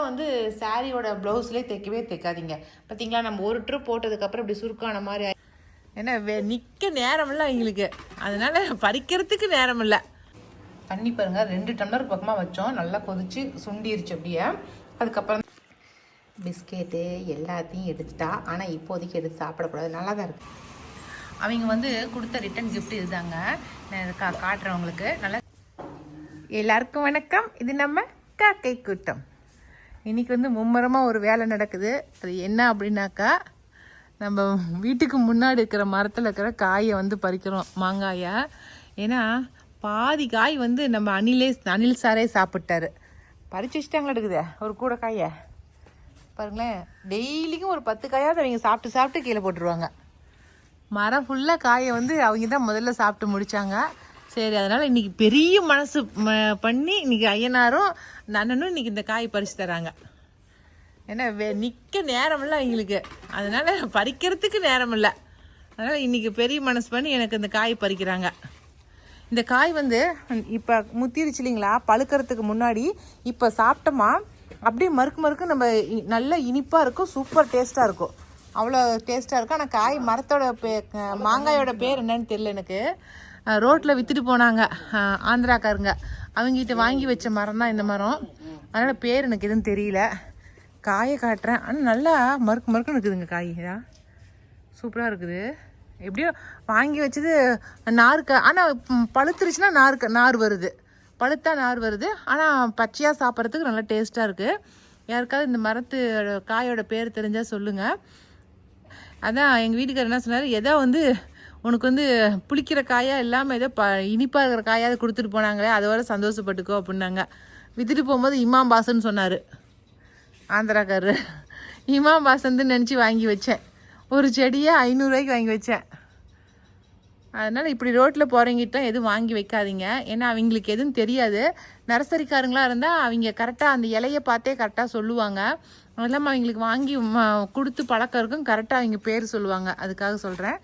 வந்து சாரியோட ப்ளவுஸ்லேயே தைக்காதீங்க. பார்த்தீங்களா, நம்ம ஒரு ட்ரிப் போட்டதுக்கப்புறம் இப்படி சுருக்கான மாதிரி ஏன்னா நிற்க நேரம் இல்லை எங்களுக்கு, அதனால பறிக்கிறதுக்கு நேரம் இல்லை. தண்ணி பாருங்க 2 டம்ளர் பக்கமாக வச்சோம், நல்லா கொதிச்சு சுண்டிருச்சு அப்படியே. அதுக்கப்புறம் பிஸ்கெட்டு எல்லாத்தையும் எடுத்துட்டா. ஆனால் இப்போதைக்கு எடுத்து சாப்பிடக்கூடாது, நல்லா தான் இருக்குது. அவங்க வந்து கொடுத்த ரிட்டன் கிஃப்ட் இதுதாங்க, நான் காட்டுறவங்களுக்கு. நல்லா எல்லாருக்கும் வணக்கம். இது நம்ம காக்கை கூட்டம். இன்றைக்கி வந்து மும்மரமாக ஒரு வேலை நடக்குது. அது என்ன அப்படின்னாக்கா, நம்ம வீட்டுக்கு முன்னாடி இருக்கிற மரத்தில் இருக்கிற காயை வந்து பறிக்கிறோம், மாங்காயை. ஏன்னா பாதி காய் வந்து நம்ம அனில் சாரே சாப்பிட்டாரு. பறிச்சு வச்சுட்டாங்களா எடுக்குது ஒரு கூட காயை பாருங்களேன். டெய்லிக்கும் ஒரு 10 காயாவது அவங்க சாப்பிட்டு கீழே போட்டுருவாங்க. மரம் ஃபுல்லாக காயை வந்து அவங்க தான் முதல்ல சாப்பிட்டு முடித்தாங்க. சரி, அதனால் இன்றைக்கி பெரிய மனசு பண்ணி இன்றைக்கி ஐயனாரும் அண்ணனும் இன்றைக்கி இந்த காய் பறித்து தராங்க. ஏன்னா நிற்க நேரம் இல்லை அவங்களுக்கு, அதனால் பறிக்கிறதுக்கு நேரம் இல்லை. அதனால் இன்றைக்கி பெரிய மனசு பண்ணி எனக்கு இந்த காய் பறிக்கிறாங்க. இந்த காய் வந்து இப்போ முத்திருச்சு இல்லைங்களா, பழுக்கிறதுக்கு முன்னாடி இப்போ சாப்பிட்டோமா அப்படியே மறுக்கு நம்ம நல்ல இனிப்பாக இருக்கும், சூப்பர் டேஸ்ட்டாக இருக்கும், அவ்வளோ டேஸ்ட்டாக இருக்கும். ஆனால் காய் மரத்தோட மாங்காயோட பேர் என்னன்னு தெரியல எனக்கு. ரோட்டில் விற்றுட்டு போனாங்க ஆந்திராக்காரங்க, அவங்ககிட்ட வாங்கி வச்ச மரம் தான் இந்த மரம். அதனால் பேர் எனக்கு எதுவும் தெரியல. காயை காட்டுறேன். ஆனால் நல்லா மறுக்குன்னு இருக்குதுங்க காய், சூப்பராக இருக்குது. எப்படியோ வாங்கி வச்சது நாருக்கு, ஆனால் பழுத்துருச்சுன்னா நார் வருது, பழுத்தா நார் வருது. ஆனால் பச்சையாக சாப்பிட்றதுக்கு நல்லா டேஸ்ட்டாக இருக்குது. யாருக்காவது இந்த மரத்து காயோட பேர் தெரிஞ்சால் சொல்லுங்கள். அதான் எங்கள் வீட்டுக்காரர் என்ன சொன்னார், ஏதோ வந்து உனக்கு வந்து புளிக்கிற காயாக இல்லாமல் ஏதோ இனிப்பாக இருக்கிற காயாவது கொடுத்துட்டு போனாங்களே, அதோட சந்தோஷப்பட்டுக்கோ அப்படின்னாங்க. விற்றுட்டு போகும்போது இமாம் பாசன்னு சொன்னார் ஆந்திராக்காரர். இமாம் பாசன்னு நினச்சி வாங்கி வச்சேன். ஒரு செடியை 500 ரூபாய்க்கு வாங்கி வச்சேன். அதனால் இப்படி ரோட்டில் போகிறவங்கிட்ட எதுவும் வாங்கி வைக்காதீங்க. ஏன்னா அவங்களுக்கு எதுவும் தெரியாது. நர்சரிக்காரங்களாக இருந்தால் அவங்க கரெக்டாக அந்த இலையை பார்த்தே கரெக்டாக சொல்லுவாங்க. அது இல்லாமல் அவங்களுக்கு வாங்கி கொடுத்து பழக்கம் இருக்கும், கரெக்டாக அவங்க பேர் சொல்லுவாங்க. அதுக்காக சொல்கிறேன்.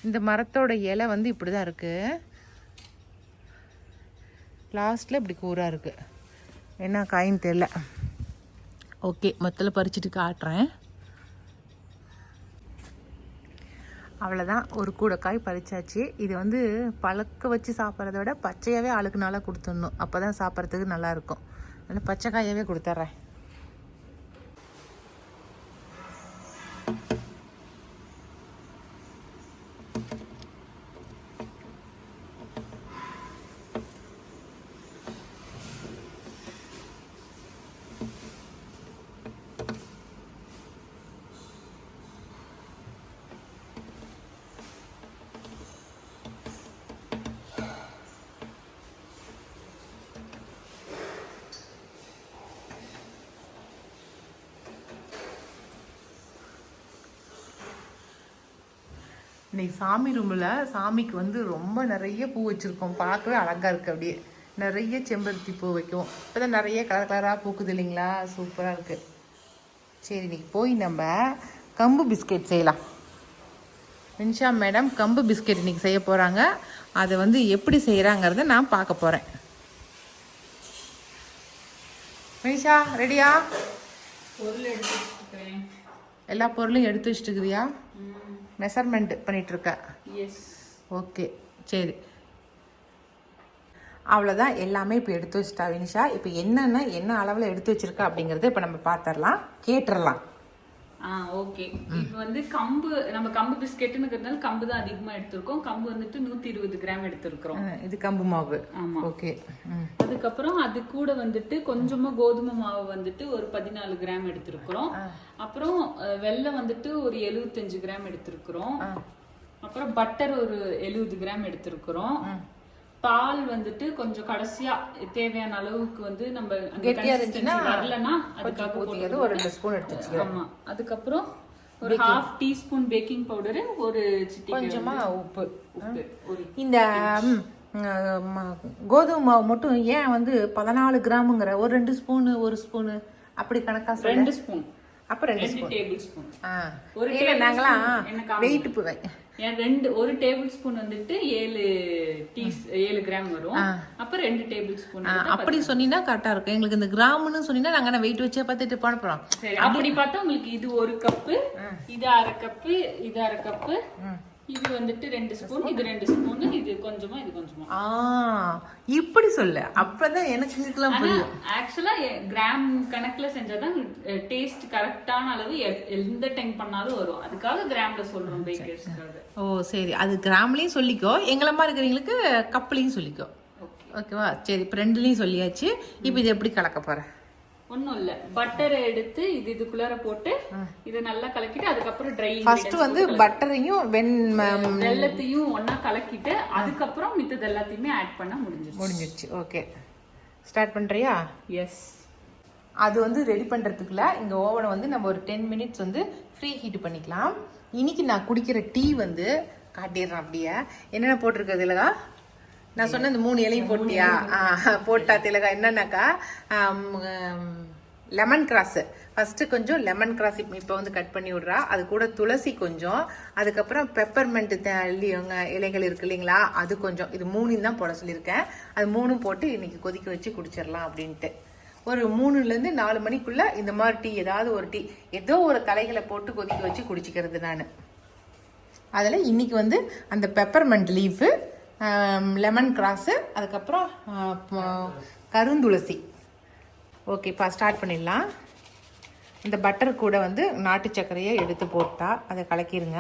இந்த மரத்தோட இலை வந்து இப்படி தான் இருக்குது, லாஸ்ட்டில் இப்படி கூராக இருக்குது. என்ன காயின்னு தெரில. ஓகே, மொத்தத்தில் பறிச்சுட்டு காட்டுறேன். அவ்வளோதான், ஒரு கூட காய் பறிச்சாச்சு. இது வந்து பழக்க வச்சு சாப்பிட்றத விட பச்சையாகவே ஆளுக்கு நாளாக கொடுத்துடணும், அப்போ தான் சாப்பிட்றதுக்கு நல்லாயிருக்கும். அதனால் பச்சை காயாகவே கொடுத்துட்றேன். இன்னைக்கு சாமி ரூமில் சாமிக்கு வந்து ரொம்ப நிறைய பூ வச்சுருக்கோம், பார்க்கவே அழகாக இருக்குது. அப்படியே நிறைய செம்பருத்தி பூ வைக்கும். இப்போ தான் நிறைய கலர் கலராக பூக்குது இல்லைங்களா, சூப்பராக இருக்குது. சரி, இன்னைக்கு போய் நம்ம கம்பு பிஸ்கெட் செய்யலாம். நிஷா மேடம் கம்பு பிஸ்கெட் இன்றைக்கி செய்ய போகிறாங்க. அதை வந்து எப்படி செய்கிறாங்கிறத நான் பார்க்க போகிறேன். நிஷா ரெடியா? பொருள் எடுத்து வச்சுருக்கேன். எல்லா பொருளையும் எடுத்து வச்சுட்டுருக்குறியா? மெஷர்மெண்ட் பண்ணிகிட்ருக்க? எஸ். ஓகே, சரி. அவ்வளோதான், எல்லாமே இப்போ எடுத்து வச்சுட்டா வினிஷா. இப்போ என்ன அளவில் எடுத்து வச்சுருக்கா அப்படிங்கிறத இப்போ நம்ம பார்த்துடலாம், கேட்டுடலாம். ஓகே. இப்போ வந்து நம்ம கம்பு பிஸ்கெட்டுங்கிறதுனால கம்பு தான் அதிகமாக எடுத்திருக்கோம். கம்பு வந்துட்டு 120 கிராம் எடுத்திருக்கிறோம். இது கம்பு மாவு. ஆமாம். ஓகே. அதுக்கப்புறம் அது கூட வந்துட்டு கொஞ்சமாக கோதுமை மாவு வந்துட்டு ஒரு 14 கிராம் எடுத்திருக்கிறோம். அப்புறம் வெல்லம் வந்துட்டு ஒரு 75 கிராம் எடுத்திருக்கிறோம். அப்புறம் பட்டர் ஒரு 70 கிராம் எடுத்திருக்கிறோம். பால் வந்துட்டு கொஞ்சம் கடைசியா தேவையான அளவுக்கு வந்து நம்ம வரலன்னா அதுக்காக ஒரு 2 ஸ்பூன் எடுத்து வச்சுக்கலாம். ஆமா. அதுக்கப்புறம் ஒரு 1/2 டீஸ்பூன் பேக்கிங் பவுடர், ஒரு கொஞ்சமா உப்பு. இந்த கோதுமை மாவு மட்டும் ஏன் வந்து 14 கிராமுங்கிற, ஒரு 2 ஸ்பூனு 1 ஸ்பூனு அப்படி கணக்கா? 2 ஸ்பூன். அப்போ 2 ஸ்பூன் டேபிள் ஸ்பூன். ஒரு நாங்களாம் வெயிட் ஒரு டேபிள் ஸ்பூன் வந்துட்டு 7 கிராம் வரும். அப்ப 2 டேபிள் ஸ்பூன். அப்படி சொன்னீங்கன்னா கரெக்டா இருக்கும். எங்களுக்கு இந்த கிராம்னு சொன்னீங்கன்னா நாங்க வெயிட் வச்சே பார்த்துட்டு போறோம். சரி, அப்படி பார்த்தா உங்களுக்கு இது 1 கப்பு, இது 1/2 கப்பு, இது 1/2 கப்பு, இது வந்துட்டு 2 ஸ்பூன், இது 2 ஸ்பூன், இது கொஞ்சமா, இது கொஞ்சமா. இப்படி சொல்ல, அப்பதான் எனக்கு இதுக்கெல்லாம் புரியும். ஆக்சுவலா கிராம் கணக்குல செஞ்சாதான் டேஸ்ட் கரெக்டான அளவு எந்த டைம் பண்ணாலும் வரும். அதுக்காக கிராம்ல சொல்றோம் பேக்கர்ஸ்க்காக. ஓ சரி, அது கிராம்லயும் சொல்லிக்கோ, எங்களை மாதிரி இருக்கிறவங்களுக்கு கப்லயும் சொல்லிக்கோ. ஓகேவா? சரி, இப்போ 2லயும் சொல்லியாச்சு. இப்போ இது எப்படி கலக்க போற? ஒண்ணும் இல்ல, பட்டரை எடுத்து இதுக்குள்ளார போட்டு இதை நல்லா கலக்கிட்டு அதுக்கப்புறம் ட்ரை ஃபர்ஸ்ட் வந்து பட்டரையும் வெல்லத்தையும் ஒண்ணா கலக்கிட்டு அதுக்கப்புறம் மித்தது எல்லாத்தையுமே ஆட் பண்ண முடிஞ்சிருச்சு. ஓகே, ஸ்டார்ட் பண்றியா? எஸ். அது வந்து ரெடி பண்றதுக்குள்ள இந்த ஓவனை வந்து நம்ம ஒரு 10 மினிட்ஸ் வந்து ஃப்ரீ ஹீட் பண்ணிக்கலாம். இன்னைக்கு நான் குடிக்கிற டீ வந்து காட்டிடுறேன். அப்படியே என்னென்ன போட்டிருக்கிறது இல்லைக்கா? நான் சொன்ன இந்த 3 இலையும் போட்டியா? போட்டா திலகா. என்னன்னாக்கா லெமன் கிராஸ் ஃபர்ஸ்ட் கொஞ்சம் லெமன் கிராஸ் இப்போ வந்து கட் பண்ணி விடுறா. அது கூட துளசி கொஞ்சம், அதுக்கப்புறம் பெப்பர்மெண்ட் இலைகள் இருக்கு இல்லைங்களா, அது கொஞ்சம். இது 3 தான் போட சொல்லியிருக்கேன். அது 3 போட்டு இன்னைக்கு கொதிக்க வச்சு குடிச்சிடலாம் அப்படின்ட்டு. ஒரு 3லேருந்து 4 மணிக்குள்ள இந்த மாதிரி டீ, ஏதாவது ஒரு டீ, ஏதோ ஒரு தலைகளை போட்டு கொதிக்க வச்சு குடிச்சிக்கிறது நான். அதில் இன்னைக்கு வந்து அந்த பெப்பர்மெண்ட் லீஃபு, லெமன் கிராஸு, அதுக்கப்புறம் கருந்துளசி. ஓகேப்பா, ஸ்டார்ட் பண்ணிடலாம். இந்த பட்டர் கூட வந்து நாட்டு சர்க்கரையை எடுத்து போட்டால் அதை கலக்கிடுங்க.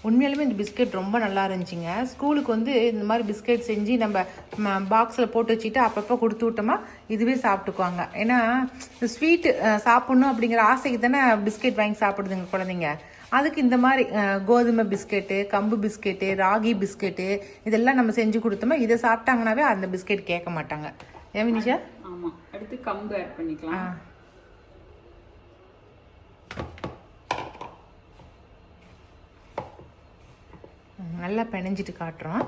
உண்மையாலுமே இந்த பிஸ்கெட் ரொம்ப நல்லா இருந்துச்சுங்க. ஸ்கூலுக்கு வந்து இந்த மாதிரி பிஸ்கெட் செஞ்சு நம்ம பாக்ஸில் போட்டு வச்சுட்டு அப்பப்போ கொடுத்து விட்டோமா இதுவே சாப்பிட்டுக்குவாங்க. ஏன்னா இந்த ஸ்வீட்டு சாப்பிட்ணும் அப்படிங்கிற ஆசைக்கு தானே பிஸ்கெட் வாங்கி சாப்பிடுதுங்க குழந்தைங்க. அதுக்கு இந்த மாதிரி கோதுமை பிஸ்கெட்டு, கம்பு பிஸ்கெட்டு, ராகி பிஸ்கெட்டு இதெல்லாம் நம்ம செஞ்சு கொடுத்தோமா இதை சாப்பிட்டாங்கன்னாவே அந்த பிஸ்கெட் கேட்க மாட்டாங்க. ஏன் வினிஷா? ஆமா, அடுத்து கம்பு ஆட் பண்ணிக்கலாம். நல்லா பிணைஞ்சிட்டு காட்டுறோம்.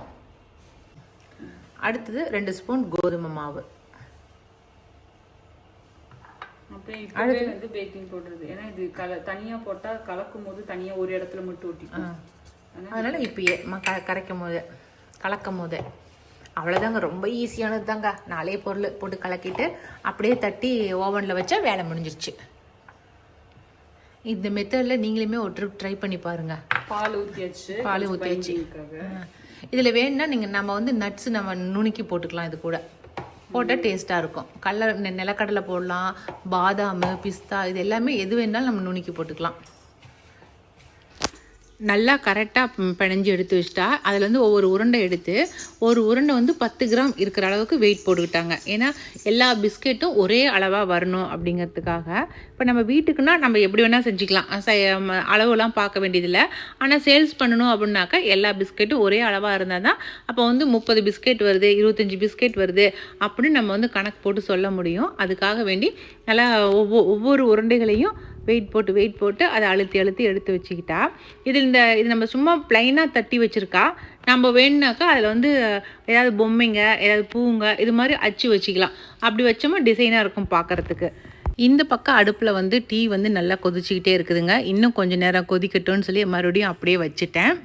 அடுத்தது 2 ஸ்பூன் கோதுமை மாவு. அடுத்து வந்து பேக்கிங் பவுடர். ஏன்னா இது தனியா போட்டா கலக்கும் போது தனியா ஒரு இடத்துல மட்டும் ஒட்டிக்கும். அதனால இப்பயே கலக்கும் போதே அவ்வளோதாங்க. ரொம்ப ஈஸியானது தாங்க. 4 பொருள் போட்டு கலக்கிட்டு அப்படியே தட்டி ஓவனில் வச்சா வேலை முடிஞ்சிருச்சு. இந்த மெத்தடில் நீங்களுமே ஒரு ட்ரிப் ட்ரை பண்ணி பாருங்க. பால் ஊற்றியாச்சு. இதில் வேணும்னா நம்ம வந்து நட்ஸ் நம்ம நுணுக்கி போட்டுக்கலாம். இது கூட போட்டால் டேஸ்ட்டாக இருக்கும். நிலக்கடலை போடலாம், பாதாம், பிஸ்தா, இது எல்லாமே எது வேணாலும் நம்ம நுணுக்கி போட்டுக்கலாம். நல்லா கரெக்டாக பிணைஞ்சு எடுத்து வச்சுட்டா அதில் வந்து ஒவ்வொரு உருண்டை எடுத்து ஒரு உருண்டை வந்து 10 கிராம் இருக்கிற அளவுக்கு வெயிட் போட்டுக்கிட்டாங்க. ஏன்னா எல்லா பிஸ்கெட்டும் ஒரே அளவாக வரணும் அப்படிங்கிறதுக்காக. இப்போ நம்ம வீட்டுக்குன்னா நம்ம எப்படி வேணால் செஞ்சுக்கலாம், அளவுலாம் பார்க்க வேண்டியதில்லை. ஆனால் சேல்ஸ் பண்ணணும் அப்படின்னாக்கா எல்லா பிஸ்கெட்டும் ஒரே அளவாக இருந்தால் தான் அப்போ வந்து 30 பிஸ்கெட் வருது, 25 பிஸ்கெட் வருது அப்படின்னு நம்ம வந்து கணக்கு போட்டு சொல்ல முடியும். அதுக்காக வேண்டி நல்லா ஒவ்வொரு உருண்டைகளையும் வெயிட் போட்டு அதை அழுத்தி எடுத்து வச்சுக்கிட்டா இது நம்ம சும்மா பிளைனாக தட்டி வச்சுருக்கா. நம்ம வேணுனாக்கா அதில் வந்து ஏதாவது பொம்மைங்க, ஏதாவது பூங்க, இது மாதிரி அச்சு வச்சுக்கலாம். அப்படி வச்சோமா டிசைனாக இருக்கும் பார்க்குறதுக்கு. இந்த பக்கம் அடுப்பில் வந்து டீ வந்து நல்லா கொதிச்சிக்கிட்டே இருக்குதுங்க. இன்னும் கொஞ்சம் நேரம் கொதிக்கட்டும்னு சொல்லி மறுபடியும் அப்படியே வச்சுட்டேன்.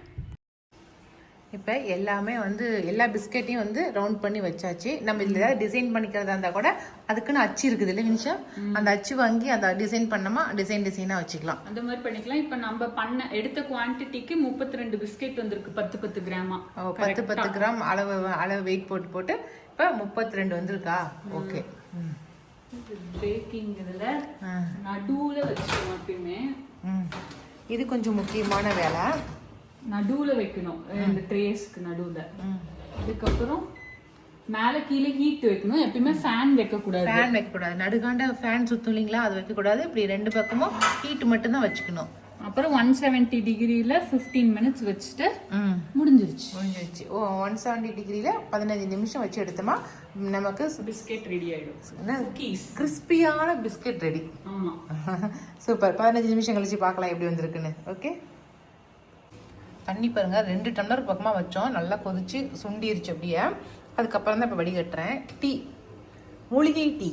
இப்போ எல்லாமே வந்து எல்லா பிஸ்கெட்டையும் வந்து ரவுண்ட் பண்ணி வச்சாச்சு. நம்ம இதில் ஏதாவது டிசைன் பண்ணிக்கிறதா இருந்தால் கூட அதுக்குன்னு அச்சு இருக்குது இல்லை நிமிஷா, அந்த அச்சு வாங்கி அதை டிசைன் பண்ணோமா டிசைனாக வச்சுக்கலாம். அந்த மாதிரி பண்ணிக்கலாம். இப்போ நம்ம எடுத்த குவான்டிட்டிக்கு 32 பிஸ்கெட் வந்திருக்கு, 10 கிராமா. 10 கிராம் அளவு வெயிட் போட்டு இப்போ 32 வந்திருக்கா? ஓகே. பேக்கிங் இதில் நடுவில் வச்சுக்கணும் எப்பயுமே. இது கொஞ்சம் முக்கியமான வேலை. நடுவுல வைக்கணும், இந்த ட்ரேஸ்க்கு நடுவுல. அதுக்கப்புறம் மேல கீழே ஹீட் வைக்கணும். எப்பயுமே ஃபேன் வைக்கக்கூடாது. நடுகாண்ட ஃபேன் சுத்தும் இல்லைங்களா, அது வைக்கக்கூடாது. இப்படி 2 பக்கமும் ஹீட் மட்டும் தான் வச்சுக்கணும். அப்புறம் 170 டிகிரியில 15 மினிட்ஸ் வச்சுட்டு முடிஞ்சிருச்சு. 170 டிகிரியில 15 நிமிஷம் வச்சு எடுத்தோமா நமக்கு பிஸ்கெட் ரெடி ஆயிடும். கிறிஸ்பியான பிஸ்கெட் ரெடி. ஆமா, சூப்பர். 15 நிமிஷம் கழிச்சு பார்க்கலாம் எப்படி வந்திருக்குன்னு. ஓகே, தண்ணி பாருங்க 2 டம்ளர் பக்கமாக வச்சோம். நல்லா கொதிச்சு சுண்டிருச்சு அப்படியே. அதுக்கப்புறம் தான் இப்போ வடிகட்டுறேன். டீ, மூலிகை டீ.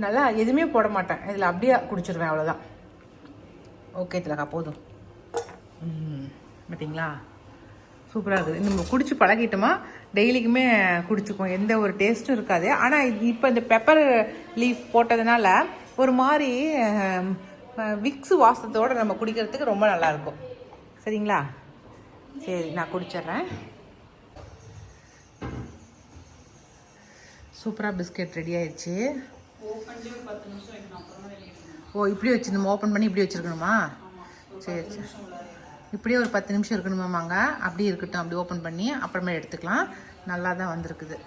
நல்லா எதுவுமே போட மாட்டேன், இதில் அப்படியே குடிச்சிடுவேன், அவ்வளோதான். ஓகே திலகா, போதும். பார்த்தீங்களா, சூப்பராக இருக்குது. நம்ம குடிச்சு பழகிட்டோமா டெய்லிக்குமே குடிச்சுக்குவோம், எந்த ஒரு டேஸ்ட்டும் இருக்காது. ஆனால் இப்போ இந்த பெப்பர் லீஃப் போட்டதுனால ஒரு மாதிரி விக்ஸ் வாசத்தோடு நம்ம குடிக்கிறதுக்கு ரொம்ப நல்லாயிருக்கும். சரிங்களா? சரி, நான் குடிச்சிட்றேன். சூப்பராக பிஸ்கெட் ரெடி ஆயிடுச்சு. ஓ, இப்படி வச்சுருந்தோம், ஓப்பன் பண்ணி இப்படி வச்சுருக்கணுமா? சரி சரி, இப்படியே ஒரு 10 நிமிஷம் இருக்கணுமாமாங்க. அப்படி இருக்கட்டும், அப்படி ஓப்பன் பண்ணி அப்புறமே எடுத்துக்கலாம். நல்லா தான் வந்திருக்குது.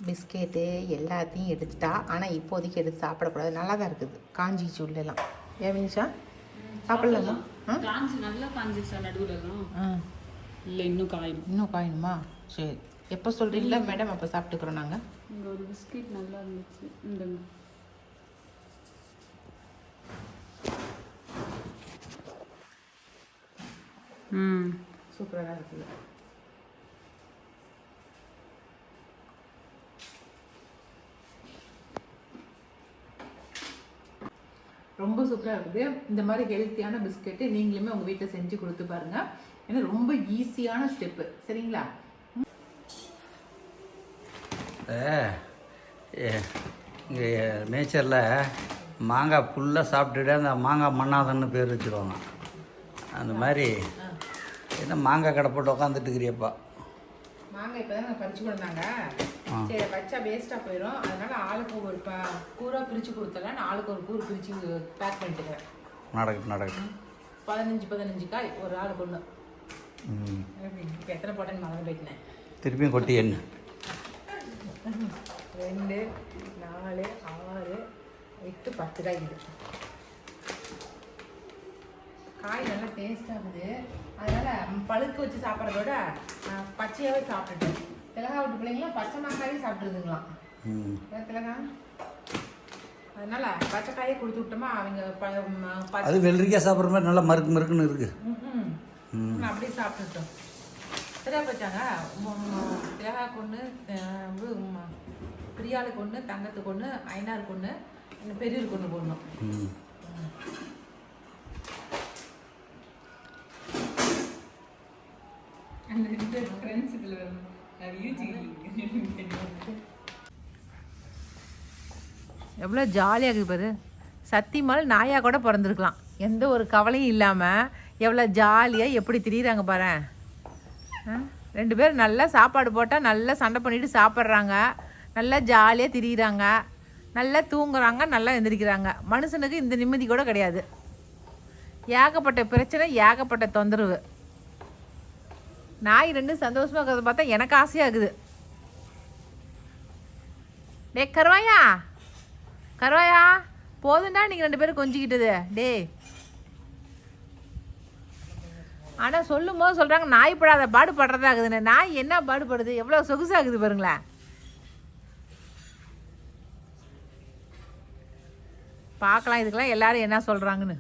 பிஸ்கெட்டு எல்லாத்தையும் எடுத்துட்டா, ஆனால் இப்போதைக்கு எடுத்து சாப்பிடக்கூடாது. நல்லா தான் இருக்குது, காஞ்சிச்சு உள்ளெல்லாம். ஏன் வினிஷா, சாப்பிடலாமா? நல்லா காஞ்சிச்சா நடுவுலலாம்? இல்லை, இன்னும் காயணுமா? சரி, எப்போ சொல்கிறீங்களா மேடம், அப்போ சாப்பிட்டுக்கிறோம் நாங்கள். இங்கே ஒரு பிஸ்கெட் நல்லா இருந்துச்சு, இந்தங்க. சூப்பராக இருக்குது. ரொம்ப சூப்பராக இருக்குது. இந்த மாதிரி ஹெல்த்தியான பிஸ்கெட்டு நீங்களுமே உங்கள் வீட்டில் செஞ்சு கொடுத்து பாருங்கள். ஏன்னா ரொம்ப ஈஸியான ஸ்டெப்பு. சரிங்களா? இங்கே நேச்சரில் மாங்காய் ஃபுல்லாக சாப்பிட்டுட்டு அந்த மாங்காய் மண்ணாதன்னு பேர் வச்சுருவாங்க. அந்த மாதிரி என்ன மாங்காய் கடை போட்டு உட்காந்துட்டு இருக்கிறியப்பா. மாங்காய் இப்போ தான் பறிச்சு கொடுத்தாங்க. சரி, வச்சா வேஸ்ட்டாக போயிடும், அதனால ஆளுக்கு ஒரு கூறாக பிரித்து கொடுத்தலாம். நான் ஆளுக்கு ஒரு கூறு பிரித்து பேக் பண்ணிட்டுக்கிறேன். நடக்கட்டும். 15 காய் ஒரு ஆளுக்கு ஒன்று. இப்போ எத்தனை போட்டேன்னு மறந்து போயிட்டேன். திருப்பியும் கொட்டி என்ன 2, 4, 6, 8, 10 காய் இது. காய் நல்லா டேஸ்டாக இருக்குது. அதனால் பழுக்க வச்சு சாப்பிட்றதோட பச்சையாகவே சாப்பிட்டுட்டு திலகா விட்டு பிள்ளைங்களாம் பச்சை மாங்காயே சாப்பிட்ருதுங்களாம். திலகா, அதனால் பச்சை காயே கொடுத்து விட்டோமா அவங்க அது வெள்ளரிக்காய் சாப்பிட்ற மாதிரி நல்லா மறுக்குன்னு இருக்குது. அப்படியே சாப்பிட்டுட்டோம். திலகா வச்சாங்க, திலகாவுக்கு ஒன்று, பிரியாளுக்கு ஒன்று, தங்கத்துக்கு ஒன்று, ஐநாருக்கு ஒன்று, இன்னும் பெரியருக்கு ஒன்று போடணும். எவ்வளோ ஜாலியாக இருக்குது பாரு. சத்தியமாக நாயாக கூட பிறந்திருக்கலாம், எந்த ஒரு கவலையும் இல்லாமல். எவ்வளோ ஜாலியாக எப்படி திரியிறாங்க பாரு. 2 பேரும் நல்லா சாப்பாடு போட்டால் நல்லா சண்டை பண்ணிட்டு சாப்பிட்றாங்க, நல்லா ஜாலியாக திரியிறாங்க, நல்லா தூங்குறாங்க, நல்லா எந்திரிக்கிறாங்க. மனுஷனுக்கு இந்த நிம்மதி கூட கிடையாது. ஏகப்பட்ட பிரச்சனை, ஏகப்பட்ட தொந்தரவு. நாய் 2 சந்தோஷமாக இருக்கிறத பார்த்தா எனக்கு ஆசையாக இருக்குது. டே கருவாயா போதுண்டா நீங்கள் 2 பேரும் கொஞ்சிக்கிட்டது. டே, ஆனால் சொல்லும் போது சொல்கிறாங்க நாய் படாத பாடு படுறதாகுதுன்னு. நாய் என்ன பாடுபடுது, எவ்வளோ சொகுசாகுது பாருங்களேன். பார்க்கலாம் இதுக்கெல்லாம் எல்லாரும் என்ன சொல்கிறாங்கன்னு.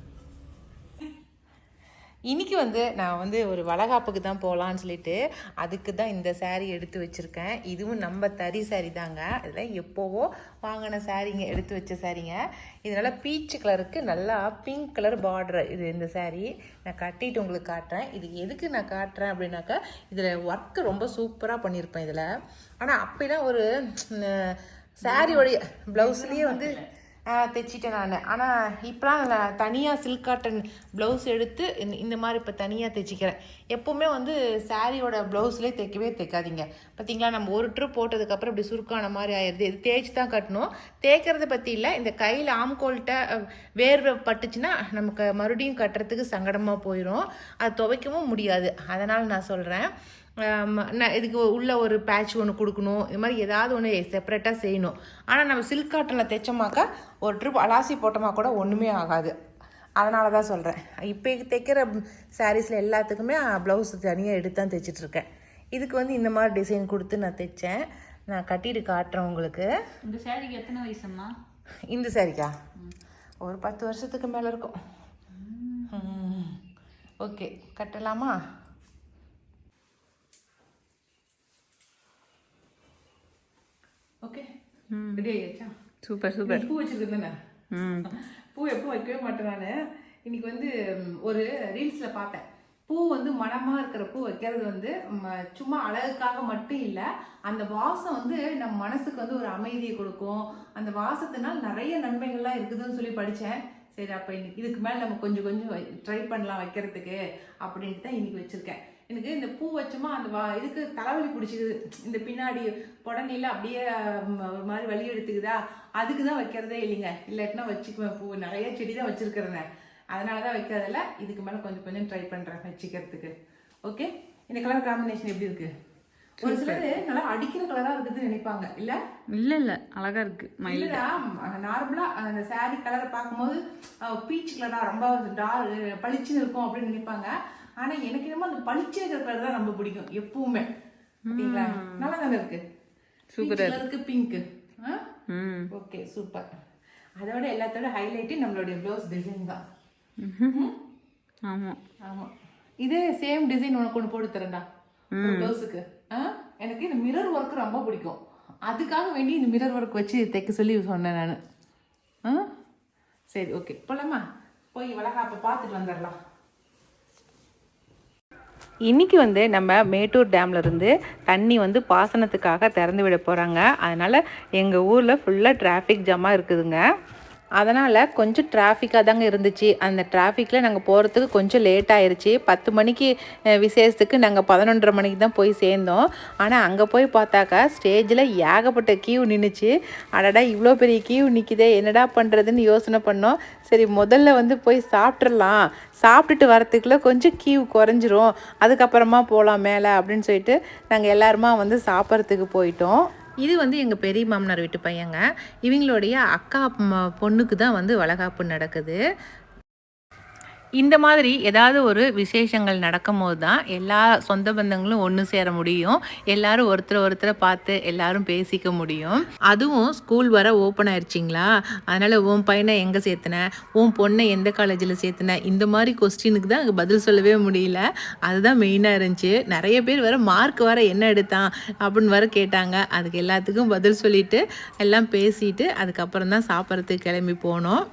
இன்றைக்கி நான் ஒரு வளகாப்புக்கு தான் போகலான்னு சொல்லிட்டு அதுக்கு தான் இந்த சாரீ எடுத்து வச்சுருக்கேன். இதுவும் நம்ம தறி சாரீ தாங்க. இதெல்லாம் எப்போவோ வாங்கின சாரீங்க, எடுத்து வச்ச சாரீங்க. இதனால் பீச் கலருக்கு நல்லா பிங்க் கலர் பார்டர் இது. இந்த சாரீ நான் கட்டிட்டு உங்களுக்கு காட்டுறேன். இது எதுக்கு நான் காட்டுறேன் அப்படின்னாக்கா, இதில் ஒர்க்கு ரொம்ப சூப்பராக பண்ணியிருப்பேன் இதில். ஆனால் அப்போலாம் ஒரு சாரியோடைய ப்ளவுஸ்லேயே தைச்சிட்டேன் நான். ஆனால் இப்போலாம் நான் தனியாக சில்க் காட்டன் ப்ளவுஸ் எடுத்து இந்த மாதிரி இப்போ தனியாக தைச்சிக்கிறேன். எப்போவுமே சாரியோட ப்ளவுஸ்லேயே தைக்காதீங்க. பார்த்தீங்களா, நம்ம ஒரு ட்ரிப் போட்டதுக்கப்புறம் இப்படி சுருக்கான மாதிரி ஆயிடுது. இது தேய்ச்சி தான் கட்டணும். தேய்க்கிறத பற்றி இல்லை, இந்த கையில் ஆம்கோல்கிட்ட வேர்வை பட்டுச்சுன்னா நமக்கு மறுபடியும் கட்டுறதுக்கு சங்கடமாக போயிடும், அது துவைக்கவும் முடியாது. அதனால் நான் சொல்கிறேன், இதுக்கு உள்ள ஒரு பேட்ச் ஒன்று கொடுக்கணும், இது மாதிரி ஏதாவது ஒன்று செப்பரேட்டாக செய்யணும். ஆனால் நம்ம சில்க் காட்டனில் தைச்சோமாக்கா ஒரு ட்ரிப் அலாசி போட்டோமா கூட ஒன்றுமே ஆகாது. அதனால தான் சொல்கிறேன். இப்போ தைக்கிற சாரீஸில் எல்லாத்துக்குமே ப்ளவுஸ் தனியாக எடுத்து தான் தைச்சிட்ருக்கேன். இதுக்கு இந்த மாதிரி டிசைன் கொடுத்து நான் தைச்சேன். நான் கட்டிட்டு காட்டுறேன் உங்களுக்கு. இந்த சாரீக்கு எத்தனை வயசுமா? இந்த சாரீக்கா ஒரு 10 வருஷத்துக்கு மேலே இருக்கும். ஓகே, கட்டலாமா? ஓகே, ரெடி ஆயிடுச்சா? Super super. பூ வச்சிருக்கேன். பூ எப்போ வைக்கவே மாட்டேன் நான். இன்னைக்கு வந்து ஒரு ரீல்ஸில் பார்த்தேன், பூ வந்து மனமாக இருக்கிற பூ வைக்கிறது வந்து சும்மா அழகுக்காக மட்டும் இல்லை, அந்த வாசம் வந்து நம்ம மனசுக்கு வந்து ஒரு அமைதியை கொடுக்கும். அந்த வாசத்தினால் நிறைய நன்மைகள்லாம் இருக்குதுன்னு சொல்லி படித்தேன். சரி, அப்போ இன்னைக்கு இதுக்கு மேலே நம்ம கொஞ்சம் கொஞ்சம் ட்ரை பண்ணலாம் வைக்கிறதுக்கு அப்படின்ட்டு தான் இன்னைக்கு வச்சுருக்கேன். எனக்கு இந்த பூ வச்சோமா அந்த இதுக்கு தலைவலி பிடிச்சிக்குது, இந்த பின்னாடி புடனையில் அப்படியே ஒரு மாதிரி வலி எடுத்துக்குதா, அதுக்கு தான் வைக்கிறதே இல்லைங்க. இல்லாட்டினா வச்சுக்குவேன். பூ நிறைய செடி தான் வச்சுருக்கிறேன், அதனால தான் வைக்கிறதில்ல. இதுக்கு மேலே கொஞ்சம் கொஞ்சம் ட்ரை பண்ணுறேன் வச்சுக்கிறதுக்கு. ஓகே, இந்த கலர் காம்பினேஷன் எப்படி இருக்குது? ஒரு சிலர் நல்லா அடிக்கிற கலராக இருக்குதுன்னு நினைப்பாங்க. இல்லை இல்லை இல்லை, அழகாக இருக்குது. இல்லைடா, நார்மலாக அந்த சாரீ கலரை பார்க்கும்போது பீச் கலராக ரொம்ப பளிச்சுன்னு இருக்கும் அப்படின்னு நினைப்பாங்க. ஆனால் எனக்கு என்னமோ அந்த பளிச்சு இருக்கிற கலர் தான் ரொம்ப பிடிக்கும் எப்பவுமே. ஓகேங்களா, நல்லா தானே இருக்கு. சூப்பராக இருக்கு. பிங்க்கு. Okay, super. அதோட எல்லாத்தோட ஹைலைட்டு நம்மளுடைய ப்ளவுஸ் டிசைன் தான். ஆமாம் ஆமாம், இதே சேம் டிசைன் உனக்கு ஒன்று போட்டு தரேன்டா ப்ளவுஸுக்கு. எனக்கு இந்த மிரர் ஒர்க் ரொம்ப பிடிக்கும், அதுக்காக வேண்டி இந்த மிரர் ஒர்க் வச்சு தைக்க சொல்லி சொன்னேன் நான். சரி, ஓகே, போலாமா? போய் வளகாப்பை பார்த்துட்டு வந்துடலாம். இன்றைக்கி வந்து நம்ம மேட்டூர் டேம்லேருந்து தண்ணி வந்து பாசனத்துக்காக திறந்து விட போகிறாங்க. அதனால் எங்கள் ஊரில் ஃபுல்லாக டிராஃபிக் ஜாமாக இருக்குதுங்க. அதனால் கொஞ்சம் டிராஃபிக்காக தாங்க இருந்துச்சு. அந்த டிராஃபிக்கில் நாங்கள் போகிறதுக்கு கொஞ்சம் லேட் ஆயிடுச்சு. 10 மணிக்கு விசேஷத்துக்கு நாங்கள் 11:30 மணிக்கு தான் போய் சேர்ந்தோம். ஆனால் அங்கே போய் பார்த்தாக்கா ஸ்டேஜில் ஏகப்பட்ட கியூ நின்றுச்சு. அடடா, இவ்வளோ பெரிய கியூ நிற்கிதே, என்னடா பண்ணுறதுன்னு யோசனை பண்ணோம். சரி, முதல்ல வந்து போய் சாப்பிட்றலாம், சாப்பிட்டுட்டு வரத்துக்குள்ளே கொஞ்சம் கியூ குறைஞ்சிரும், அதுக்கப்புறமா போகலாம் மேலே அப்படின்னு சொல்லிட்டு நாங்கள் எல்லாருமா வந்து சாப்பிட்றதுக்கு போயிட்டோம். இது வந்து எங்கள் பெரிய மாமனார் வீட்டு பையங்க. இவங்களுடைய அக்கா பொண்ணுக்கு தான் வந்து வளகாப்பு நடக்குது. இந்த மாதிரி ஏதாவது ஒரு விசேஷங்கள் நடக்கும் போது தான் எல்லா சொந்த பந்தங்களும் ஒன்று சேர முடியும். எல்லாரும் ஒருத்தரை பார்த்து எல்லாரும் பேசிக்க முடியும். அதுவும் ஸ்கூல் வர ஓப்பன் ஆயிடுச்சிங்களா, அதனால் உன் பையனை எங்கே சேர்த்துன, உன் பொண்ணை எந்த காலேஜில் சேர்த்துன, இந்த மாதிரி கொஸ்டினுக்கு தான் பதில் சொல்லவே முடியல. அதுதான் மெயினாக இருந்துச்சு. நிறைய பேர் வர மார்க் வர என்ன எடுத்தான் அப்படின்னு வர கேட்டாங்க. அதுக்கு எல்லாத்துக்கும் பதில் சொல்லிவிட்டு எல்லாம் பேசிட்டு அதுக்கப்புறம் தான் சாப்பிட்றதுக்கு கிளம்பி போனோம்.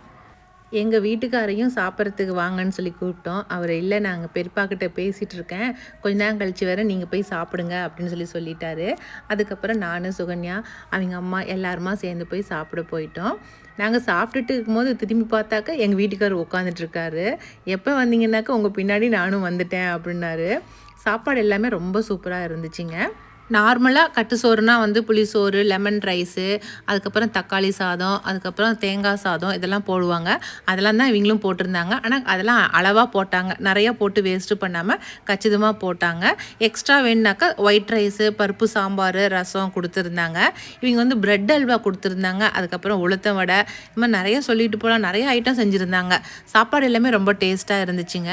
எங்கள் வீட்டுக்காரையும் சாப்பிட்றதுக்கு வாங்கன்னு சொல்லி கூப்பிட்டோம். அவர் இல்லை, நாங்கள் பெரியப்பாக்கிட்ட பேசிகிட்டு இருக்கேன், கொஞ்ச நேரம் கழிச்சு வர நீங்கள் போய் சாப்பிடுங்க அப்படின்னு சொல்லிட்டாரு. அதுக்கப்புறம் நான், சுகன்யா, அவங்க அம்மா எல்லாருமா சேர்ந்து போய் சாப்பிட போயிட்டோம். நாங்கள் சாப்பிட்டுட்டு இருக்கும்போது திரும்பி பார்த்தாக்கா எங்கள் வீட்டுக்காரர் உட்காந்துட்ருக்காரு. எப்போ வந்தீங்கன்னாக்கா உங்கள் பின்னாடி நானும் வந்துட்டேன் அப்படின்னாரு. சாப்பாடு எல்லாமே ரொம்ப சூப்பராக இருந்துச்சுங்க. நார்மலாக கட்டு சோறுனா வந்து புளிசோறு, லெமன் ரைஸு, அதுக்கப்புறம் தக்காளி சாதம், அதுக்கப்புறம் தேங்காய் சாதம் இதெல்லாம் போடுவாங்க. அதெல்லாம் தான் இவங்களும் போட்டிருந்தாங்க. ஆனால் அதெல்லாம் அளவாக போட்டாங்க, நிறையா போட்டு வேஸ்ட்டு பண்ணாமல் கச்சிதமாக போட்டாங்க. எக்ஸ்ட்ரா வேணுனாக்கா ஒயிட் ரைஸு, பருப்பு சாம்பார், ரசம் கொடுத்துருந்தாங்க. இவங்க வந்து ப்ரெட் அல்வா கொடுத்துருந்தாங்க. அதுக்கப்புறம் உளுத்த வடை, இது மாதிரி நிறையா சொல்லிட்டு போகலாம், நிறைய ஐட்டம் செஞ்சுருந்தாங்க. சாப்பாடு எல்லாமே ரொம்ப டேஸ்ட்டாக இருந்துச்சுங்க.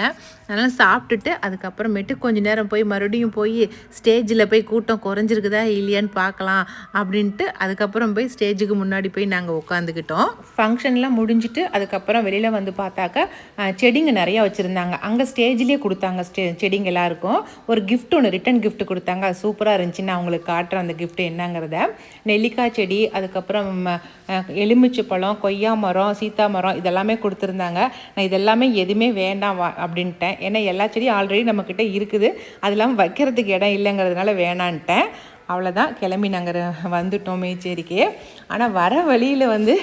அதனால் சாப்பிட்டுட்டு அதுக்கப்புறமேட்டு கொஞ்சம் நேரம் போய் மறுபடியும் போய் ஸ்டேஜில் போய் கூட்டம் குறைஞ்சிருக்குதா இல்லையான்னு பார்க்கலாம் அப்படின்ட்டு அதுக்கப்புறம் போய் ஸ்டேஜுக்கு முன்னாடி போய் நாங்கள் உட்காந்துக்கிட்டோம். ஃபங்க்ஷன்லாம் முடிஞ்சுட்டு அதுக்கப்புறம் வெளியில் வந்து பார்த்தாக்கா செடிங்க நிறையா வச்சுருந்தாங்க. அங்கே ஸ்டேஜ்லேயே கொடுத்தாங்க செடிங்க எல்லாருக்கும். ஒரு கிஃப்ட் ஒன்று ரிட்டன் கிஃப்ட் கொடுத்தாங்க. அது சூப்பராக இருந்துச்சு. நான் உங்களுக்கு காட்டுறேன் அந்த கிஃப்ட் என்னங்கிறத. நெல்லிக்காய் செடி, அதுக்கப்புறம் எலுமிச்சை பழம், கொய்யா மரம், சீத்தா மரம் இதெல்லாமே கொடுத்துருந்தாங்க. நான் இதெல்லாமே எதுவுமே வேண்டாம் அப்படின்ட்டேன். ஏன்னா எல்லா செடியும் ஆல்ரெடி நம்மக்கிட்ட இருக்குது, அது இல்லாமல் வைக்கிறதுக்கு இடம் இல்லைங்கிறதுனால வேணான்ட்டேன். அவ்வளோதான், கிளம்பி நாங்கள் வந்துட்டோம் மேச்சேரிக்கு. ஆனால் வர வழியில் வந்து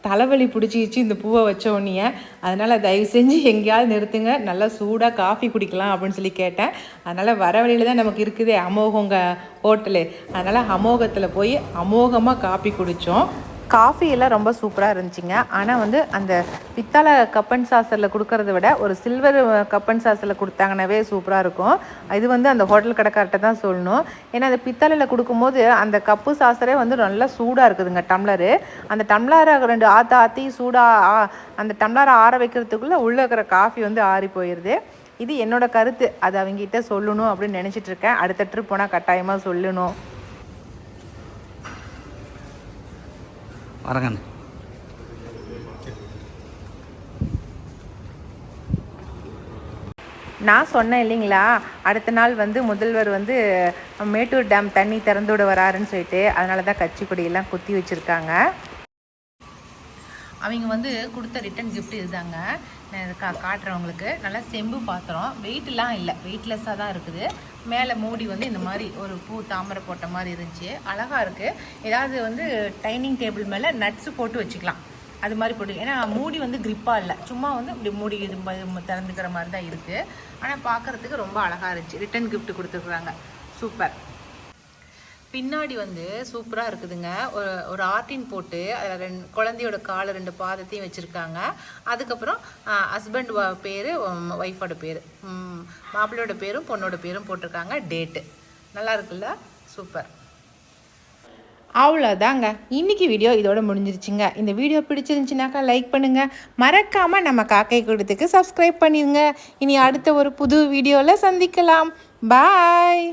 தலைவலி பிடிச்சிச்சு இந்த பூவை வச்ச உடனே. அதனால் தயவு செஞ்சு எங்கேயாவது நிறுத்துங்க, நல்லா சூடாக காஃபி குடிக்கலாம் அப்படின்னு சொல்லி கேட்டேன். அதனால் வர வழியில் தான் நமக்கு இருக்குதே அமோகங்க ஹோட்டலு, அதனால் அமோகத்தில் போய் அமோகமாக காஃபி குடித்தோம். காஃபி எல்லாம் ரொம்ப சூப்பராக இருந்துச்சுங்க. ஆனால் வந்து அந்த பித்தளை கப்பன் சாசரில் கொடுக்கறத விட ஒரு சில்வர் கப்பன் சாசரில் கொடுத்தாங்கன்னாவே சூப்பராக இருக்கும். இது வந்து அந்த ஹோட்டல் கடைக்கார்ட்ட தான் சொல்லணும். ஏன்னா அந்த பித்தளையில் கொடுக்கும்போது அந்த கப்பு சாசரே வந்து நல்லா சூடாக இருக்குதுங்க டம்ளரு. அந்த டம்ளரை 2 ஆற்றி சூடாக அந்த டம்ளரை ஆற வைக்கிறதுக்குள்ளே உள்ளே இருக்கிற காஃபி வந்து ஆறி போயிடுது. இது என்னோட கருத்து, அது அவங்ககிட்ட சொல்லணும் அப்படின்னு நினச்சிட்டு இருக்கேன். அடுத்த ட்ரிப் போனால் கட்டாயமாக சொல்லணும். வரங்கண்ண நான் சொன்னேன் இல்லைங்களா, அடுத்த நாள் வந்து முதல்வர் வந்து மேட்டூர் டேம் தண்ணி திறந்து விட வராருன்னு சொல்லிட்டு, அதனால தான் கட்சி கொடியெல்லாம் குத்தி வச்சுருக்காங்க. அவங்க வந்து கொடுத்த ரிட்டன் கிஃப்ட் இதுதாங்க. நான் இதை காட்டுறவங்களுக்கு. நல்லா செம்பு பாத்திரம், வெயிட்லாம் இல்லை, வெயிட்லெஸ்ஸாக தான் இருக்குது. மேலே மூடி வந்து இந்த மாதிரி ஒரு பூ தாமரை போட்ட மாதிரி இருந்துச்சு, அழகாக இருக்குது. ஏதாவது வந்து டைனிங் டேபிள் மேலே நட்ஸு போட்டு வச்சுக்கலாம், அது மாதிரி போட்டு. ஏன்னா மூடி வந்து கிரிப்பாக இல்லை, சும்மா வந்து இப்படி மூடி இது திறந்துக்கிற மாதிரி தான் இருக்குது. ஆனால் பார்க்குறதுக்கு ரொம்ப அழகாக இருந்துச்சு. ரிட்டன் கிஃப்ட் கொடுத்துருக்குறாங்க, சூப்பர். பின்னாடி வந்து சூப்பராக இருக்குதுங்க. ஒரு ஆர்டின் போட்டு அதில் குழந்தையோட காலை 2 பாதத்தையும் வச்சுருக்காங்க. அதுக்கப்புறம் ஹஸ்பண்ட் பேர், ஒய்ஃபோட பேர், மாப்பிள்ளையோட பேரும் பொண்ணோட பேரும் போட்டிருக்காங்க, டேட்டு. நல்லா இருக்குல்ல, சூப்பர். அவ்வளோதாங்க, இன்றைக்கி வீடியோ இதோட முடிஞ்சிருச்சுங்க. இந்த வீடியோ பிடிச்சிருந்துச்சுனாக்கா லைக் பண்ணுங்கள், மறக்காமல் நம்ம காக்கை கூடத்துக்கு சப்ஸ்கிரைப் பண்ணிடுங்க. இனி அடுத்த ஒரு புது வீடியோவில் சந்திக்கலாம். பாய்.